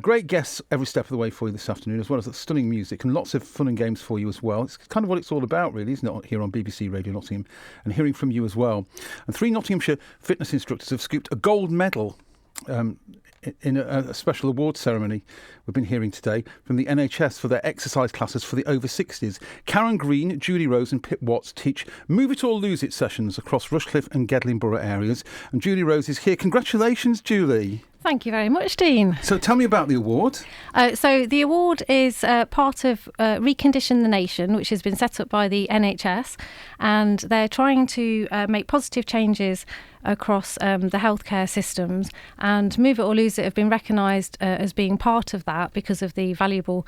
Great guests every step of the way for you this afternoon, as well as stunning music and lots of fun and games for you as well. It's kind of what it's all about, really, isn't it, here on BBC Radio Nottingham, and hearing from you as well. And 3 Nottinghamshire fitness instructors have scooped a gold medal in a special awards ceremony we've been hearing today from the NHS for their exercise classes for the over 60s. Karen Green, Julie Rose and Pip Watts teach Move It or Lose It sessions across Rushcliffe and Gedling Borough areas. And Julie Rose is here. Congratulations, Julie. Thank you very much, Dean. So tell me about the award. So the award is part of Recondition the Nation, which has been set up by the NHS, and they're trying to make positive changes across the healthcare systems, and Move It or Lose It have been recognised as being part of that because of the valuable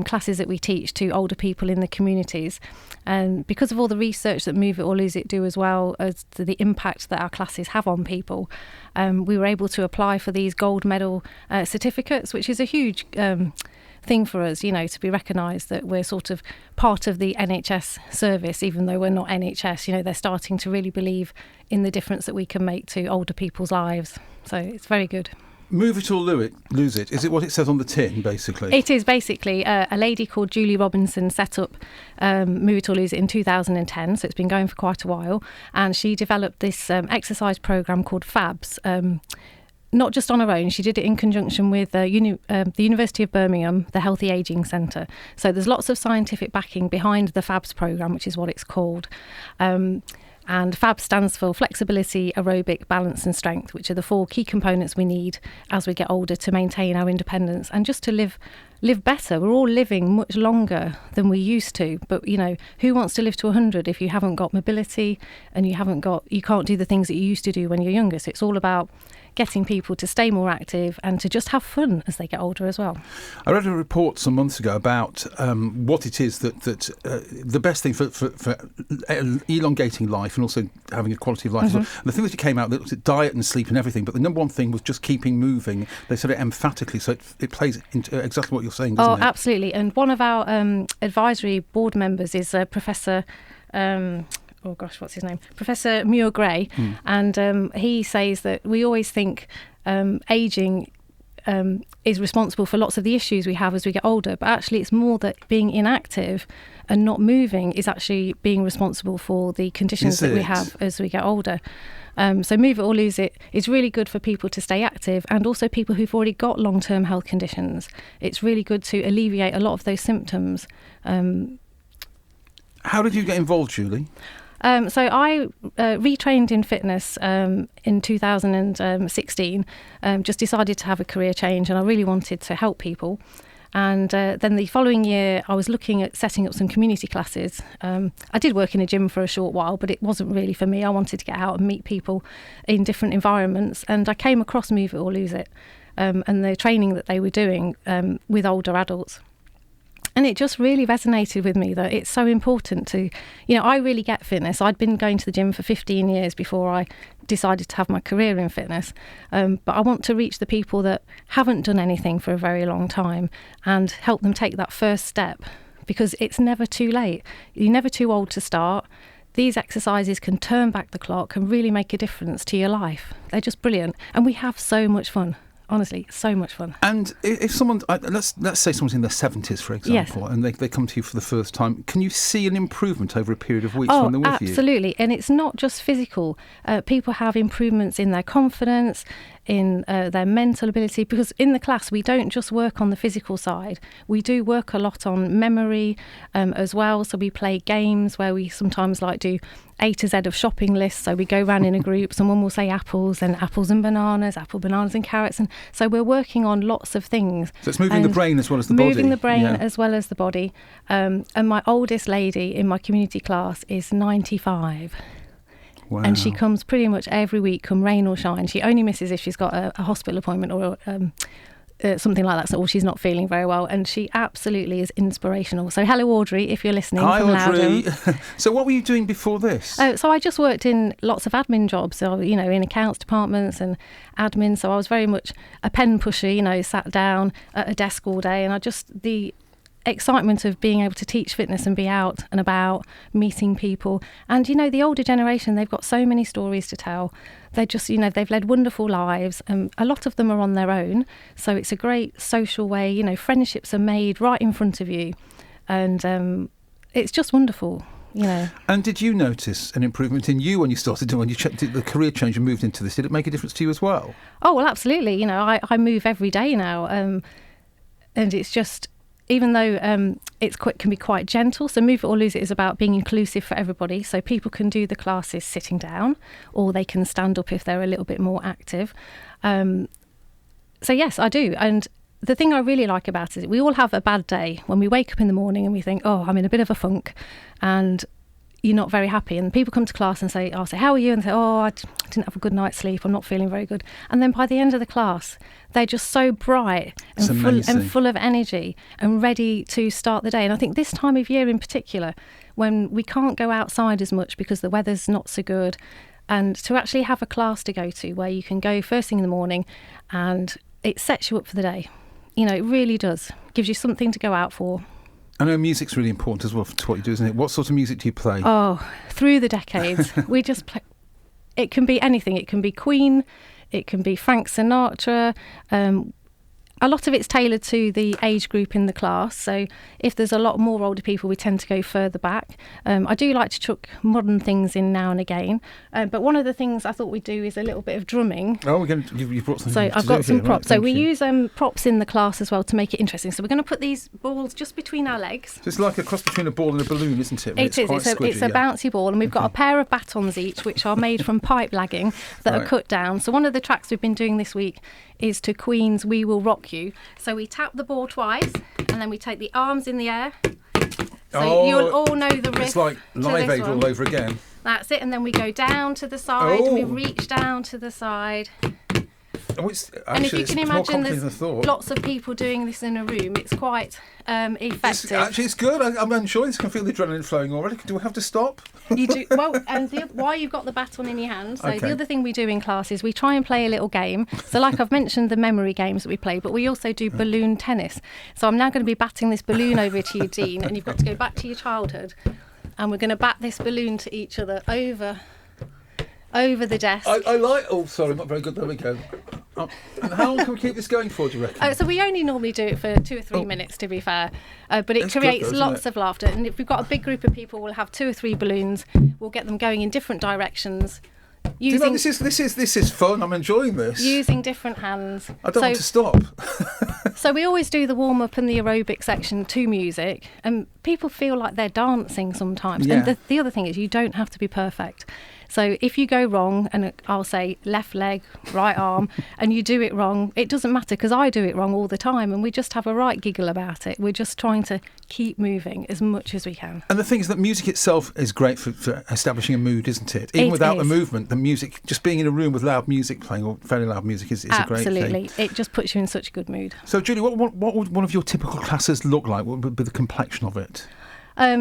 classes that we teach to older people in the communities, and because of all the research that Move It or Lose It do, as well as the impact that our classes have on people. We were able to apply for these gold medal certificates, which is a huge thing for us, to be recognised that we're sort of part of the NHS service, even though we're not NHS. They're starting to really believe in the difference that we can make to older people's lives. So it's very good. Move It or Lose It. Is it what it says on the tin, basically? It is basically. A lady called Julie Robinson set up Move It or Lose It in 2010, so it's been going for quite a while. And she developed this exercise programme called FABS, not just on her own. She did it in conjunction with the University of Birmingham, the Healthy Ageing Centre. So there's lots of scientific backing behind the FABS programme, which is what it's called. And FAB stands for flexibility, aerobic, balance and strength, which are the 4 key components we need as we get older to maintain our independence and just to live better. We're all living much longer than we used to, but who wants to live to 100 if you haven't got mobility and you can't do the things that you used to do when you're younger. So it's all about getting people to stay more active and to just have fun as they get older as well. I read a report some months ago about what it is that the best thing for elongating life and also having a quality of life. Mm-hmm. And the thing that came out, that looked at diet and sleep and everything, but the number one thing was just keeping moving. They said it emphatically, so it plays into exactly what you're saying, doesn't it? Oh, absolutely. And one of our advisory board members is Professor... what's his name? Professor Muir-Gray. And he says that we always think ageing is responsible for lots of the issues we have as we get older, but actually it's more that being inactive and not moving is actually being responsible for the conditions that we have as we get older. So Move It or Lose It is really good for people to stay active, and also people who've already got long-term health conditions. It's really good to alleviate a lot of those symptoms. How did you get involved, Julie? So I retrained in fitness in 2016, just decided to have a career change, and I really wanted to help people. And then the following year, I was looking at setting up some community classes. I did work in a gym for a short while, but it wasn't really for me. I wanted to get out and meet people in different environments. And I came across Move It or Lose It and the training that they were doing with older adults. And it just really resonated with me that it's so important to, I really get fitness. I'd been going to the gym for 15 years before I decided to have my career in fitness. But I want to reach the people that haven't done anything for a very long time and help them take that first step, because it's never too late. You're never too old to start. These exercises can turn back the clock and really make a difference to your life. They're just brilliant. And we have so much fun. Honestly, so much fun. And if someone, let's say someone's in their 70s, for example, and they come to you for the first time, can you see an improvement over a period of weeks when they're with you? Oh, absolutely. And it's not just physical. People have improvements in their confidence, in their mental ability, because in the class we don't just work on the physical side. We do work a lot on memory as well. So we play games where we sometimes do A to Z of shopping lists. So we go round in a group, someone will say apples, then apples and bananas, bananas and carrots. And so we're working on lots of things. So it's moving the brain as well as the body. Moving the brain as well as the body. And my oldest lady in my community class is 95. Wow. And she comes pretty much every week, come rain or shine. She only misses if she's got a hospital appointment or something like that, or she's not feeling very well. And she absolutely is inspirational. So hello, Audrey, if you're listening. Hi, from Audrey. Loudon. So what were you doing before this? So I just worked in lots of admin jobs, so, in accounts departments and admin. So I was very much a pen pusher, sat down at a desk all day. And excitement of being able to teach fitness and be out and about, meeting people. And, you know, the older generation, they've got so many stories to tell. They're just, you know, they've led wonderful lives, and a lot of them are on their own. So it's a great social way. You know, friendships are made right in front of you, and it's just wonderful. You know. And did you notice an improvement in you when you started doing, when you checked the career change and moved into this? Did it make a difference to you as well? Oh, well, absolutely. You know, I move every day now, and it's just, even though can be quite gentle. So Move It or Lose It is about being inclusive for everybody. So people can do the classes sitting down, or they can stand up if they're a little bit more active. So yes, I do. And the thing I really like about it is we all have a bad day when we wake up in the morning and we think, oh, I'm in a bit of a funk, and you're not very happy. And people come to class and say, I'll say, how are you? And they say, oh, I didn't have a good night's sleep. I'm not feeling very good. And then by the end of the class, they're just so bright and full of energy and ready to start the day. And I think this time of year in particular, when we can't go outside as much because the weather's not so good, and to actually have a class to go to where you can go first thing in the morning and it sets you up for the day. You know, it really does. Gives you something to go out for. I know music's really important as well to what you do, isn't it? What sort of music do you play? Oh, through the decades, we just play. It can be anything. It can be Queen, it can be Frank Sinatra. A lot of it's tailored to the age group in the class. So if there's a lot more older people, we tend to go further back. I do like to chuck modern things in now and again. But one of the things I thought we'd do is a little bit of drumming. Oh, you've brought something. So I've got some props. Right, so we use props in the class as well to make it interesting. So we're going to put these balls just between our legs. So it's like a cross between a ball and a balloon, isn't it? It is. It's a bouncy ball, and we've got a pair of batons each, which are made from pipe lagging that are cut down. So one of the tracks we've been doing this week is to Queen's We Will Rock You. So we tap the ball twice, and then we take the arms in the air. So you'll all know the riff. It's like Live Aid all over again. That's it, and then we go down to the side, and we reach down to the side. And if you can imagine, there's lots of people doing this in a room. It's quite effective. It's good. I'm enjoying this. I can feel the adrenaline flowing already. Do we have to stop? You do. Well, and while you've got the baton in your hand, so the other thing we do in class is we try and play a little game. So like I've mentioned the memory games that we play, but we also do balloon tennis. So I'm now going to be batting this balloon over to you, Dean, and you've got to go back to your childhood. And we're going to bat this balloon to each other over the desk. I like... Oh, sorry, not very good. There we go. And how long can we keep this going for, do you reckon? So we only normally do it for 2 or 3 minutes, to be fair. But it creates lots of laughter. And if we've got a big group of people, we'll have 2 or 3 balloons. We'll get them going in different directions. This is fun. I'm enjoying this. Using different hands. I don't want to stop. So we always do the warm-up and the aerobic section to music. And people feel like they're dancing sometimes. Yeah. And the other thing is you don't have to be perfect. So if you go wrong, and I'll say left leg, right arm, and you do it wrong, it doesn't matter because I do it wrong all the time, and we just have a right giggle about it. We're just trying to keep moving as much as we can. And the thing is that music itself is great for establishing a mood, isn't it? Even without the movement, the music, just being in a room with loud music playing, or very loud music, is a great thing. Absolutely. It just puts you in such a good mood. So, Julie, what would one of your typical classes look like? What would be the complexion of it?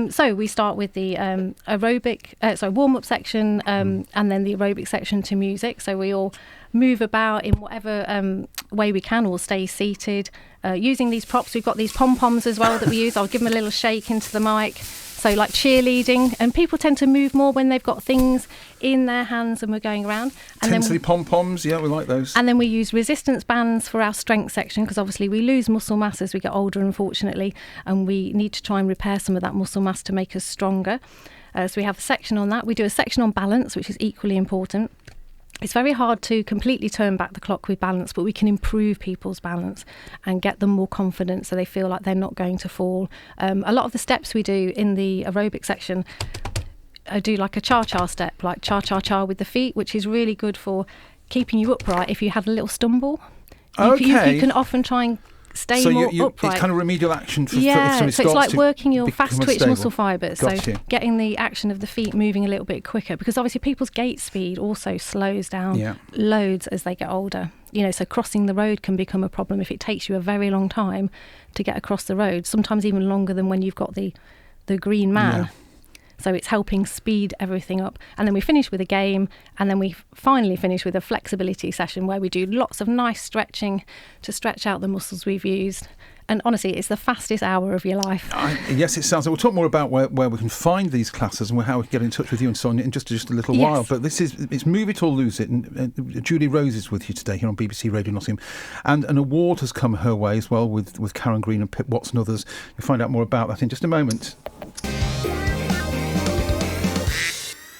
So we start with the warm-up section, and then the aerobic section to music. So we all move about in whatever way we can, or stay seated. Using these props, we've got these pom-poms as well that we use. I'll give them a little shake into the mic. So like cheerleading, and people tend to move more when they've got things in their hands and we're going around. And Tensely pom-poms, yeah, we like those. And then we use resistance bands for our strength section, because obviously we lose muscle mass as we get older, unfortunately, and we need to try and repair some of that muscle mass to make us stronger. So we have a section on that. We do a section on balance, which is equally important. It's very hard to completely turn back the clock with balance, but we can improve people's balance and get them more confident so they feel like they're not going to fall. A lot of the steps we do in the aerobic section, I do like a cha-cha step, like cha-cha-cha with the feet, which is really good for keeping you upright if you had a little stumble. You can often try and stay more upright. It's kind of remedial action for if somebody starts so it's like working your fast twitch muscle fibres. So you. Getting the action of the feet moving a little bit quicker, because obviously people's gait speed also slows down loads as they get older. You know, so crossing the road can become a problem if it takes you a very long time to get across the road, sometimes even longer than when you've got the green man. So it's helping speed everything up. And then we finish with a game, and then we finally finish with a flexibility session where we do lots of nice stretching to stretch out the muscles we've used. And honestly, it's the fastest hour of your life. Yes, it sounds like. We'll talk more about where we can find these classes and how we can get in touch with you and so on in just a little while. But it's Move It or Lose It. And Julie Rose is with you today here on BBC Radio Nottingham. And an award has come her way as well with Karen Green and Pip Watts and others. You'll find out more about that in just a moment.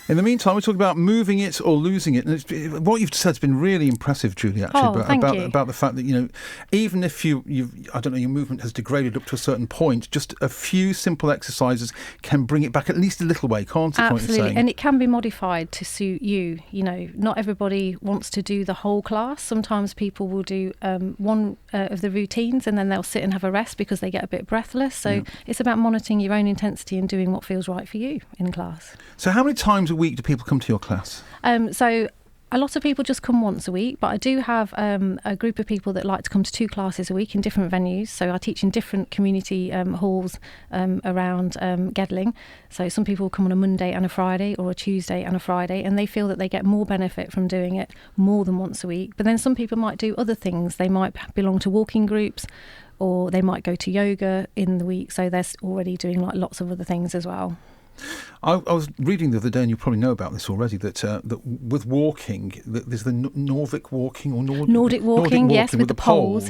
In the meantime, we're talking about moving it or losing it. And what you've said has been really impressive, Julie, actually, about the fact that, even if your movement has degraded up to a certain point, just a few simple exercises can bring it back at least a little way, can't it? Absolutely, and it can be modified to suit you. Not everybody wants to do the whole class. Sometimes people will do one of the routines and then they'll sit and have a rest because they get a bit breathless. So it's about monitoring your own intensity and doing what feels right for you in class. So how many times a week do people come to your class? So a lot of people just come once a week, but I do have a group of people that like to come to 2 classes a week in different venues. So I teach in different community halls around Gedling. So some people come on a Monday and a Friday, or a Tuesday and a Friday, and they feel that they get more benefit from doing it more than once a week. But then some people might do other things. They might belong to walking groups, or they might go to yoga in the week. So they're already doing lots of other things as well. I was reading the other day, and you probably know about this already, that with walking, there's the Nordic walking or Nordic walking, yes, with the poles,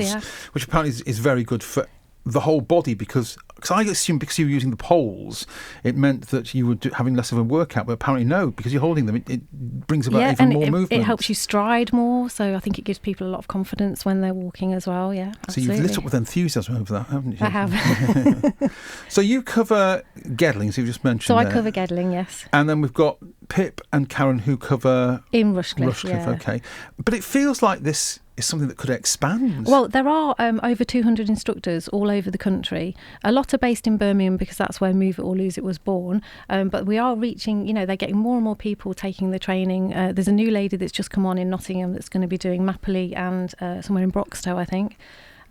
which apparently is very good for the whole body, because I assumed because you were using the poles, it meant that you were having less of a workout, but apparently no, because you're holding them, it brings about even more movement. It helps you stride more, so I think it gives people a lot of confidence when they're walking as well, absolutely. So you've lit up with enthusiasm over that, haven't you? I have. So you cover Gedling, as you just mentioned. So I cover Gedling, yes. And then we've got Pip and Karen who cover... in Rushcliffe, okay. But it feels like this is something that could expand. Well, there are over 200 instructors all over the country. A lot are based in Birmingham because that's where Move It or Lose It was born. But we are reaching, they're getting more and more people taking the training. There's a new lady that's just come on in Nottingham that's going to be doing Mapley and somewhere in Broxtowe, I think.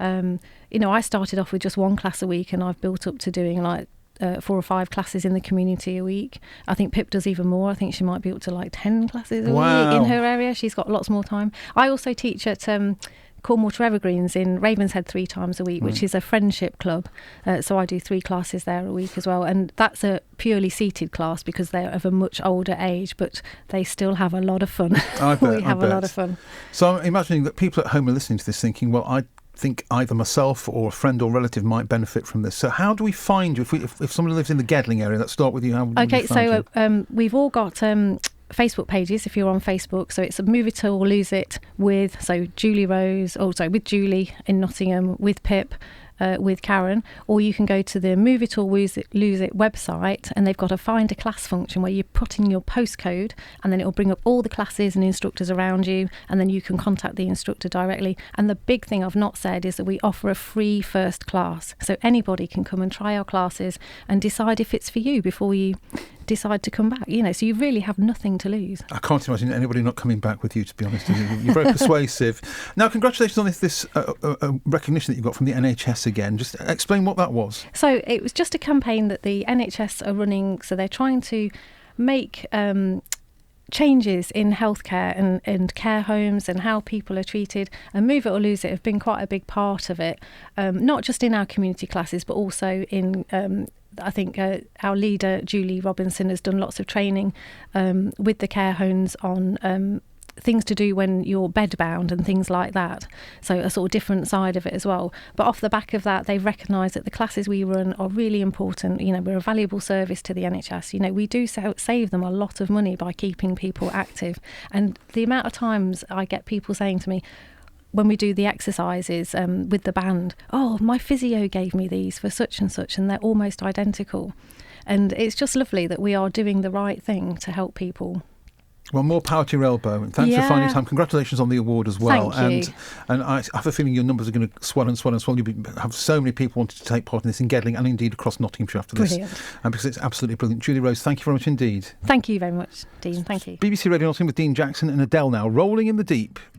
I started off with just 1 class a week, and I've built up to doing 4 or 5 classes in the community a week. I think Pip does even more. I think she might be up to 10 classes a week in her area. She's got lots more time. I also teach at Cornwater Evergreens in Ravenshead 3 times a week, which is a friendship club. So I do 3 classes there a week as well. And that's a purely seated class because they're of a much older age, but they still have a lot of fun. We have a lot of fun. So I'm imagining that people at home are listening to this thinking, well, I think either myself or a friend or relative might benefit from this. So how do we find you? If someone lives in the Gedling area, let's start with you. How would we find you? We've all got Facebook pages if you're on Facebook. So it's Move It or Lose It with Julie Rose, with Julie in Nottingham, with Pip, with Karen, or you can go to the Move It or Lose It website, and they've got a find a class function where you put in your postcode, and then it will bring up all the classes and instructors around you, and then you can contact the instructor directly. And the big thing I've not said is that we offer a free first class, so anybody can come and try our classes and decide if it's for you before you decide to come back, so you really have nothing to lose. I can't imagine anybody not coming back with you, to be honest. You're very persuasive. Now, congratulations on this recognition that you got from the NHS again. Just explain what that was. So it was just a campaign that the NHS are running, so they're trying to make changes in healthcare and care homes and how people are treated, and Move It or Lose It have been quite a big part of it, not just in our community classes but also in I think our leader Julie Robinson has done lots of training with the care homes on things to do when you're bedbound and things like that, so a sort of different side of it as well. But off the back of that, they've recognised that the classes we run are really important. We're a valuable service to the NHS. We do save them a lot of money by keeping people active, and the amount of times I get people saying to me when we do the exercises with the band, my physio gave me these for such and such, and they're almost identical. And it's just lovely that we are doing the right thing to help people. Well, more power to your elbow. And thanks for finding time. Congratulations on the award as well. Thank you. And I have a feeling your numbers are going to swell and swell and swell. You have so many people wanting to take part in this in Gedling and indeed across Nottinghamshire after this. Brilliant. Because it's absolutely brilliant. Julie Rose, thank you very much indeed. Thank you very much, Dean. Thank you. BBC Radio Nottingham with Dean Jackson and Adele now, Rolling in the Deep.